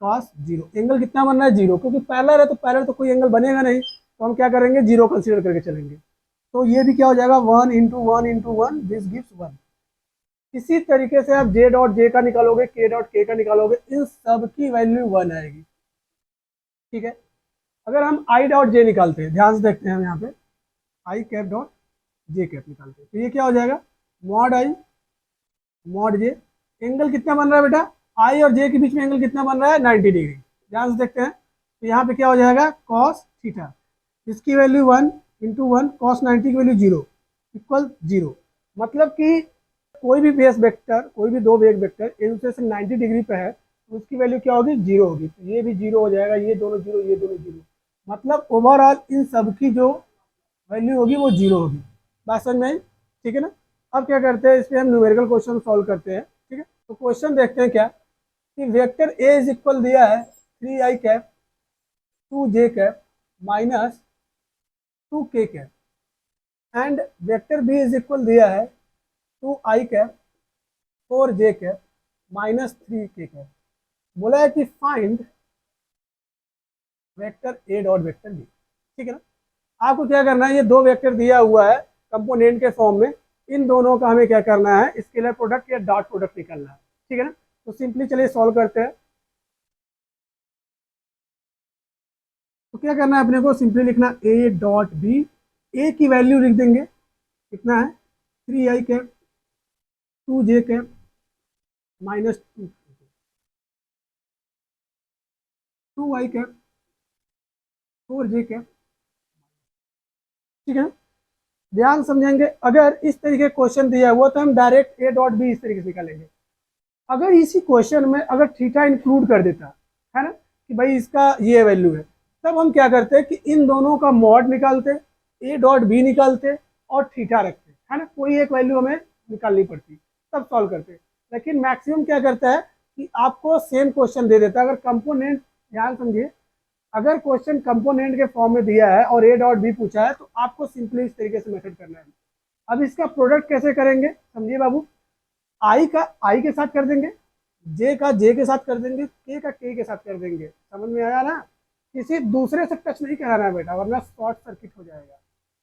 कॉस 0, एंगल कितना बन रहा है 0, क्योंकि पैरेलल तो कोई एंगल बनेगा नहीं, तो हम क्या करेंगे 0 कंसीडर करके चलेंगे। तो ये भी क्या हो जाएगा 1 इंटू 1 इंटू 1, दिस गिव्स 1। इसी तरीके से आप जे डॉट जे का निकालोगे, के डॉट के का निकालोगे, इन सब की वैल्यू 1 आएगी, ठीक है। अगर हम आई डॉट जे निकालते हैं, ध्यान से देखते हैं हम यहाँ पे आई कैप डॉट जे कैप निकालते हैं, तो ये क्या हो जाएगा, मॉड आई मॉड जे, एंगल कितना बन रहा है बेटा, आई और जे के बीच में एंगल कितना बन रहा है 90 डिग्री, ध्यान से देखते हैं। तो यहाँ पे क्या हो जाएगा कॉस थीटा, इसकी वैल्यू 1 इंटू 1, कॉस 90 की वैल्यू 0 इक्वल 0, मतलब कि कोई भी बेस वेक्टर, कोई भी दो बेस वेक्टर एक दूसरे से 90 डिग्री पे है, तो उसकी वैल्यू क्या होगी 0 होगी, तो ये भी 0 हो जाएगा, ये दोनों 0, ये दोनों 0, मतलब ओवरऑल इन सब की जो वैल्यू होगी वो 0 होगी, बात समझ में आई, ठीक है ना। अब क्या करते हैं, इस पर हम न्यूमेरिकल क्वेश्चन सॉल्व करते हैं, ठीक है। तो क्वेश्चन देखते हैं क्या, कि वेक्टर ए इज इक्वल दिया है 3i cap 2j cap minus 2k cap, and vector B is equal दिया है 2i cap 4j cap minus 3k cap, बोला है कि find vector A dot vector B, ठीक है ना। आपको क्या करना है, ये दो वेक्टर दिया हुआ है कंपोनेंट के फॉर्म में, इन दोनों का हमें क्या करना है, स्केलर प्रोडक्ट या डॉट प्रोडक्ट निकालना है, ठीक है ना। तो सिंपली चलिए सॉल्व करते हैं। तो क्या करना है अपने को, सिंपली लिखना ए डॉट बी, ए की वैल्यू लिख देंगे कितना है 3i cap 2j cap minus 2i cap 4j cap, ठीक है। ध्यान समझेंगे, अगर इस तरीके क्वेश्चन दिया हुआ तो हम डायरेक्ट ए डॉट बी इस तरीके से निकालेंगे। अगर इसी क्वेश्चन में अगर थीटा इंक्लूड कर देता है ना, कि भाई इसका ये वैल्यू है, तब हम क्या करते हैं कि इन दोनों का मॉड निकालते, ए डॉट बी निकालते और थीटा रखते, है ना, कोई एक वैल्यू हमें निकालनी पड़ती, तब सॉल्व करते। लेकिन मैक्सिमम क्या करता है कि आपको सेम क्वेश्चन दे देता है, अगर कंपोनेंट, ध्यान समझिए, अगर क्वेश्चन कंपोनेंट के फॉर्म में दिया है और ए डॉट बी पूछा है, तो आपको सिंपली इस तरीके से मेथड करना है। अब इसका प्रोडक्ट कैसे करेंगे समझिए बाबू, आई का आई के साथ कर देंगे, जे का जे के साथ कर देंगे, के का के साथ कर देंगे, समझ में आया ना। किसी दूसरे से टच नहीं कराना है बेटा, वरना शॉर्ट सर्किट हो जाएगा।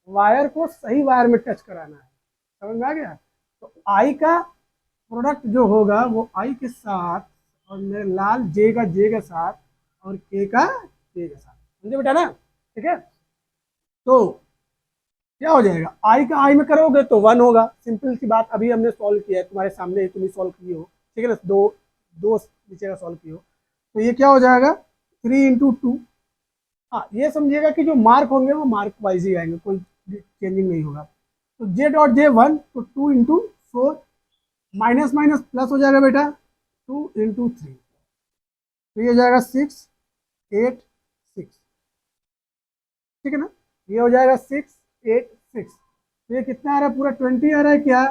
वायर को सही वायर में टच कराना है, समझ में आ गया। तो आई का प्रोडक्ट जो होगा वो आई के साथ, और मेरे लाल जे का जे के साथ, और के का के के साथ, समझे बेटा ना, ठीक है। तो क्या हो जाएगा, आई का आई में करोगे तो 1 होगा, सिंपल सी बात, अभी हमने सॉल्व किया है तुम्हारे सामने, तुम ही सॉल्व किए हो, ठीक है ना, दो दो नीचे का सॉल्व किए हो। तो ये क्या हो जाएगा, 3 × 2। हाँ ये समझिएगा कि जो मार्क होंगे वो मार्क वाइज ही आएंगे, कोई चेंजिंग नहीं होगा। तो J.J 1, तो 2 × 4, माइनस माइनस प्लस हो जाएगा बेटा, 2 × 3, तो ये हो जाएगा 6 8 6, ठीक है ना, ये हो जाएगा 6 8 6। तो ये कितना आ रहा है, पूरा 20 आ रहा है क्या,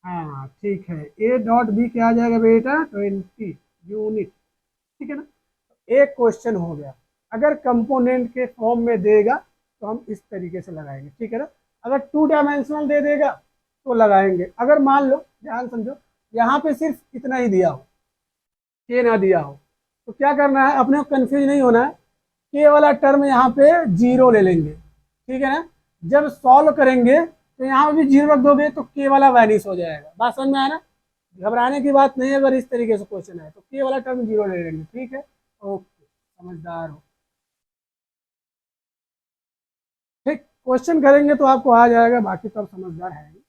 हाँ ठीक है, A.B क्या आ जाएगा बेटा, 20 यूनिट, ठीक है ना। एक क्वेश्चन हो गया। अगर कंपोनेंट के फॉर्म में देगा तो हम इस तरीके से लगाएंगे, ठीक है ना। अगर 2 डायमेंशनल दे देगा तो लगाएंगे। अगर मान लो, ध्यान समझो, यहाँ पे सिर्फ इतना ही दिया हो, के ना दिया हो, तो क्या करना है, अपने को कंफ्यूज नहीं होना है, के वाला टर्म यहाँ पे 0 ले लेंगे, ठीक है ना। जब सॉल्व करेंगे तो यहाँ पे भी 0 रख दोगे तो के वाला वैनिश हो जाएगा। बात समझ में आया ना, घबराने की बात नहीं है। अगर इस तरीके से क्वेश्चन है तो के वाला टर्म 0 ले लेंगे, ठीक है, ओके, समझदार हो। ठीक, क्वेश्चन करेंगे तो आपको आ जाएगा, बाकी तो आप समझदार है ही,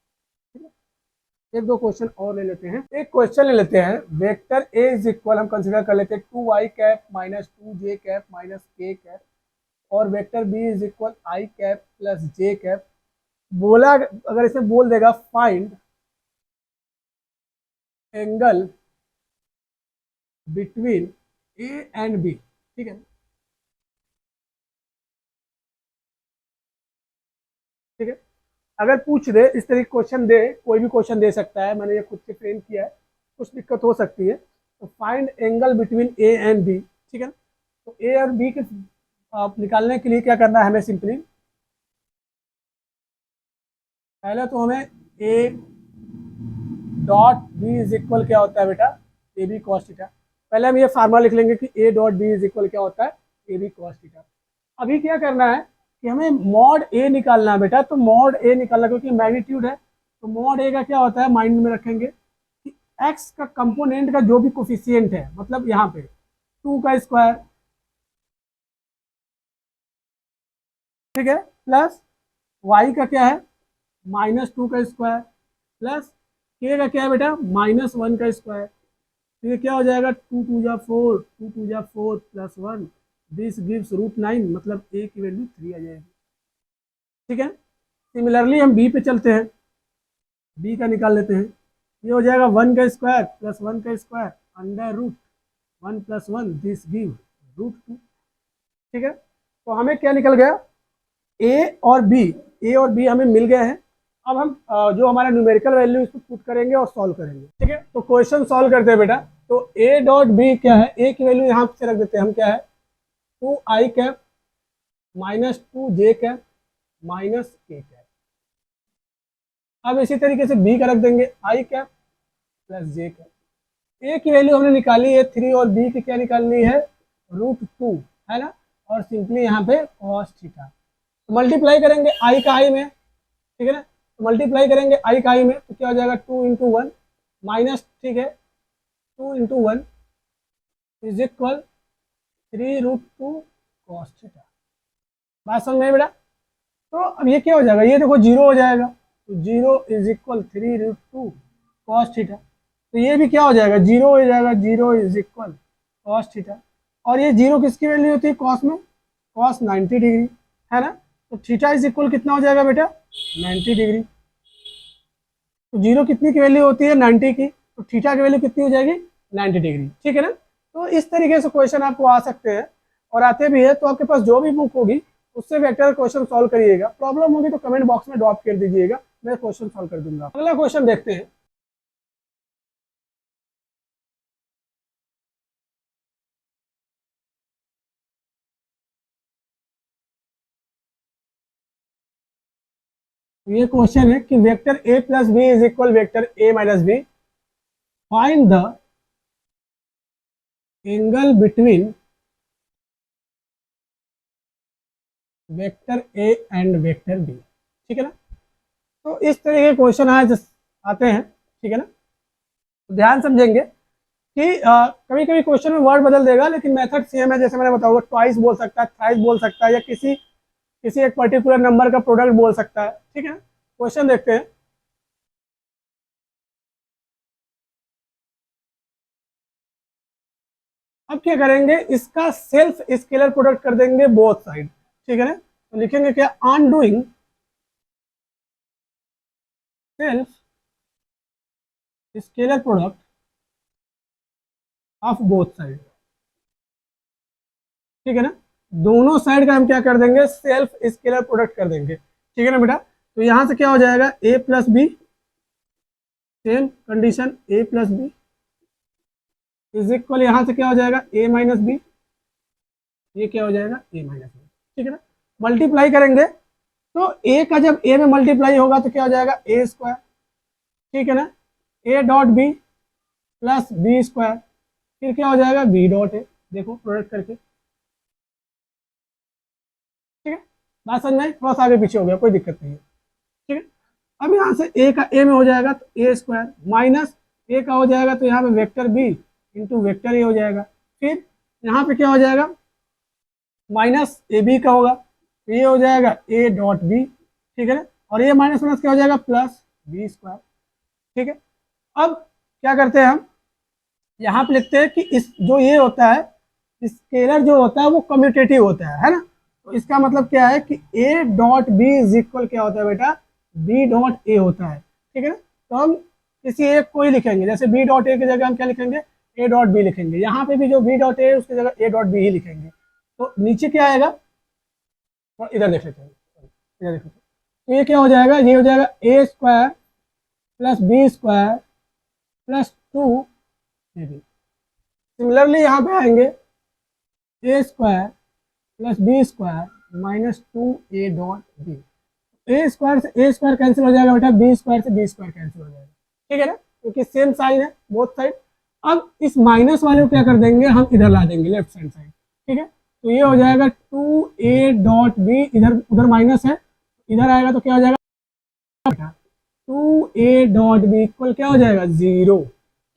ठीक है। एक दो क्वेश्चन और ले लेते हैं। एक क्वेश्चन ले लेते हैं, वेक्टर ए इज इक्वल, हम कंसिडर कर लेते हैं 2i cap minus 2j cap minus k cap, और vector B is equal I cap plus J cap. बोला, अगर इसमें बोल देगा find angle between A and B, ठीक है, ठीक है। अगर पूछ दे इस तरीके क्वेश्चन दे, कोई भी क्वेश्चन दे सकता है, मैंने ये खुद से फ्रेम किया है, कुछ दिक्कत हो सकती है। तो find angle between A and B, ठीक है ना। तो ए और बी के आप निकालने के लिए क्या करना है हमें, सिंपली पहले तो हमें A dot B is equal क्या होता है बेटा, ए बी कॉस थीटा। पहले हम ये फार्मूला लिख लेंगे कि A dot B is equal क्या होता है, ए बी कॉस थीटा। अभी क्या करना है कि हमें मॉड ए निकालना है बेटा। तो मॉड ए निकालना, क्योंकि मैग्नीट्यूड है, तो मॉड ए का क्या होता है, माइंड में रखेंगे कि एक्स का कंपोनेंट का जो भी कोफिशियंट है, मतलब यहाँ पे 2 का स्क्वायर, ठीक है, प्लस वाई का क्या है, -2 का स्क्वायर, प्लस के का क्या है बेटा, -1 का स्क्वायर। तो ये क्या हो जाएगा, 2 × 2 = 4, 2 × 4 + 1, दिस गिव्स √9, मतलब ए की वैल्यू 3 आ जाएगी, ठीक है। सिमिलरली हम बी पे चलते हैं, बी का निकाल लेते हैं। ये हो जाएगा 1 का स्क्वायर प्लस 1 का स्क्वायर √1 + 1, दिस गिव √2, ठीक है। तो हमें क्या निकल गया, ए और बी हमें मिल गए हैं। अब हम जो हमारा न्यूमेरिकल वैल्यू इसको पुट करेंगे और सॉल्व करेंगे, ठीक है। तो क्वेश्चन सॉल्व करते हैं बेटा। तो ए डॉट बी क्या है, ए की वैल्यू यहाँ से रख देते हैं हम, क्या है, 2i cap minus 2j cap minus k cap. अब इसी तरीके से बी का रख देंगे i cap plus j cap. A की वैल्यू हमने निकाली है 3, और बी की क्या निकालनी है, √2, है ना, और सिंपली यहाँ पे cos थीटा। तो मल्टीप्लाई करेंगे आई का आई में, ठीक है ना। तो मल्टीप्लाई करेंगे आई का आई में, तो क्या हो जाएगा, 2 × 1 माइनस, ठीक है, 2 × 1 इज इक्वल 3√2 cos थीटा। बात समझ में बेटा। तो अब ये क्या हो जाएगा, ये देखो 0 हो जाएगा, तो 0 इज इक्वल 3√2 cos थीटा। तो ये भी क्या हो जाएगा, 0 हो जाएगा, 0 इज इक्वल cos थीटा। और ये 0 किसकी वैल्यू होती है कॉस में, cos 90 डिग्री, है ना। तो थीटा इज इक्वल कितना हो जाएगा बेटा, 90 डिग्री। तो 0 कितनी की वैल्यू होती है, 90 की, तो थीटा की वैल्यू कितनी हो जाएगी, 90 डिग्री, ठीक है ना। तो इस तरीके से क्वेश्चन आपको आ सकते हैं, और आते भी है। तो आपके पास जो भी बुक होगी उससे वेक्टर क्वेश्चन सॉल्व करिएगा। प्रॉब्लम होगी तो कमेंट बॉक्स में ड्रॉप कर दीजिएगा, मैं क्वेश्चन सॉल्व कर दूंगा। अगला क्वेश्चन देखते हैं। ये क्वेश्चन है कि vector a plus B is equal vector a minus B, find the angle between vector A and vector B, ठीक है ना। तो इस तरह के क्वेश्चन आज आते हैं, ठीक है ना। तो ध्यान समझेंगे कि कभी कभी क्वेश्चन में वर्ड बदल देगा लेकिन मेथड सेम है, जैसे मैंने बताया ट्वाइस बोल सकता है, थ्राइस बोल सकता है, या किसी एक पर्टिकुलर नंबर का प्रोडक्ट बोल सकता है, ठीक है। क्वेश्चन देखते हैं। अब क्या करेंगे, इसका सेल्फ स्केलर प्रोडक्ट कर देंगे बोथ साइड, ठीक है ना। तो लिखेंगे क्या, on doing self scalar product of both side, ठीक है ना। दोनों साइड का हम क्या कर देंगे, सेल्फ स्केलर प्रोडक्ट कर देंगे, ठीक है ना बेटा। तो यहां से क्या हो जाएगा, A plus B, same condition A plus B is equal, यहां से क्या हो जाएगा ए माइनस बी, ये क्या हो जाएगा ए माइनस बी, ठीक है ना। मल्टीप्लाई करेंगे तो ए का जब ए में मल्टीप्लाई होगा तो क्या हो जाएगा ए स्क्वायर, ठीक है ना। A dot B plus B square, फिर क्या हो जाएगा बी डॉट ए, देखो प्रोडक्ट करके, ठीक है। बात समझ में आई? थोड़ा सा आगे पीछे हो गया, कोई दिक्कत नहीं है, ठीक है। अब यहाँ से ए का ए में हो जाएगा तो ए स्क्वायर, माइनस ए का हो जाएगा तो यहाँ पे vector B into vector A हो जाएगा, फिर यहाँ पे क्या हो जाएगा माइनस ए बी का होगा, तो ये हो जाएगा ए डॉट बी, ठीक है ना। और ये माइनस माइनस क्या हो जाएगा प्लस बी स्क्वायर, ठीक है। अब क्या करते हैं हम, यहाँ पे लिखते हैं कि इस जो ये होता है स्केलर जो होता है वो कम्यूटेटिव होता है ना। तो इसका मतलब क्या है कि A dot B is equal क्या होता है बेटा, बी डॉट ए होता है, ठीक है ना। तो हम किसी एक को ही लिखेंगे, जैसे बी डॉट ए की जगह हम क्या लिखेंगे, ए डॉट बी लिखेंगे, यहाँ पे भी जो बी डॉट ए उसकी जगह ए डॉट बी ही लिखेंगे। तो नीचे क्या आएगा, और इधर देख लेते हैं, इधर देख लेते हैं। तो ये क्या हो जाएगा, ये हो जाएगा A square plus B square plus 2 A B. Similarly यहाँ पे आएंगे A square plus B square minus 2 A dot B. A square से ए स्क्वायर कैंसिल हो जाएगा बेटा, बी स्क्वायर से बी स्क्वायर कैंसिल हो जाएगा, ठीक है ना, क्योंकि सेम साइन है बोथ साइड। अब इस माइनस वाले को क्या कर देंगे, हम इधर ला देंगे लेफ्ट हैंड साइड, ठीक है। तो ये हो जाएगा 2 ए डॉट बी, इधर उधर माइनस है, इधर आएगा तो क्या हो जाएगा बेटा 2 ए डॉट बी इक्वल क्या हो जाएगा 0,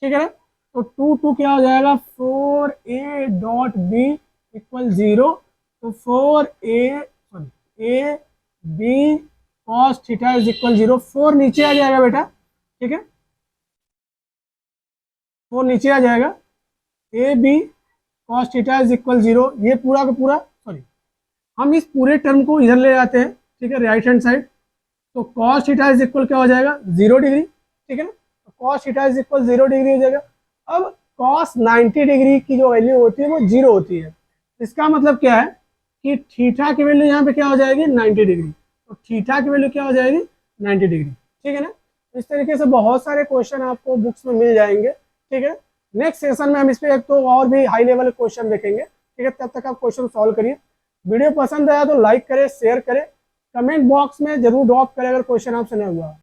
ठीक है ना। तो 2 क्या हो जाएगा 4 ए डॉट बी इक्वल 0। तो 4 A B cos theta is equal 0, 4 नीचे आ जाएगा बेटा, ठीक है, 4 नीचे आ जाएगा, A B cos theta is equal 0, ये पूरा का पूरा, सॉरी हम इस पूरे टर्म को इधर ले आते हैं, ठीक है, राइट हैंड साइड। तो कॉस थीटा इज इक्वल क्या हो जाएगा 0 डिग्री, ठीक है ना। तो cos theta is equal 0 degree हो जाएगा। अब कॉस 90 डिग्री की जो वैल्यू होती है वो 0 होती है, इसका मतलब क्या है कि थीटा की वैल्यू यहाँ पे क्या हो जाएगी 90 डिग्री, तो थीटा की वैल्यू क्या हो जाएगी 90 डिग्री, ठीक है ना। इस तरीके से बहुत सारे क्वेश्चन आपको बुक्स में मिल जाएंगे, ठीक है। नेक्स्ट सेशन में हम इस पर एक तो और भी हाई लेवल क्वेश्चन देखेंगे, ठीक है। तब तक आप क्वेश्चन सॉल्व करिए। वीडियो पसंद आया तो लाइक करें, शेयर करें, कमेंट बॉक्स में जरूर ड्रॉप करें अगर क्वेश्चन आपसे नहीं हुआ।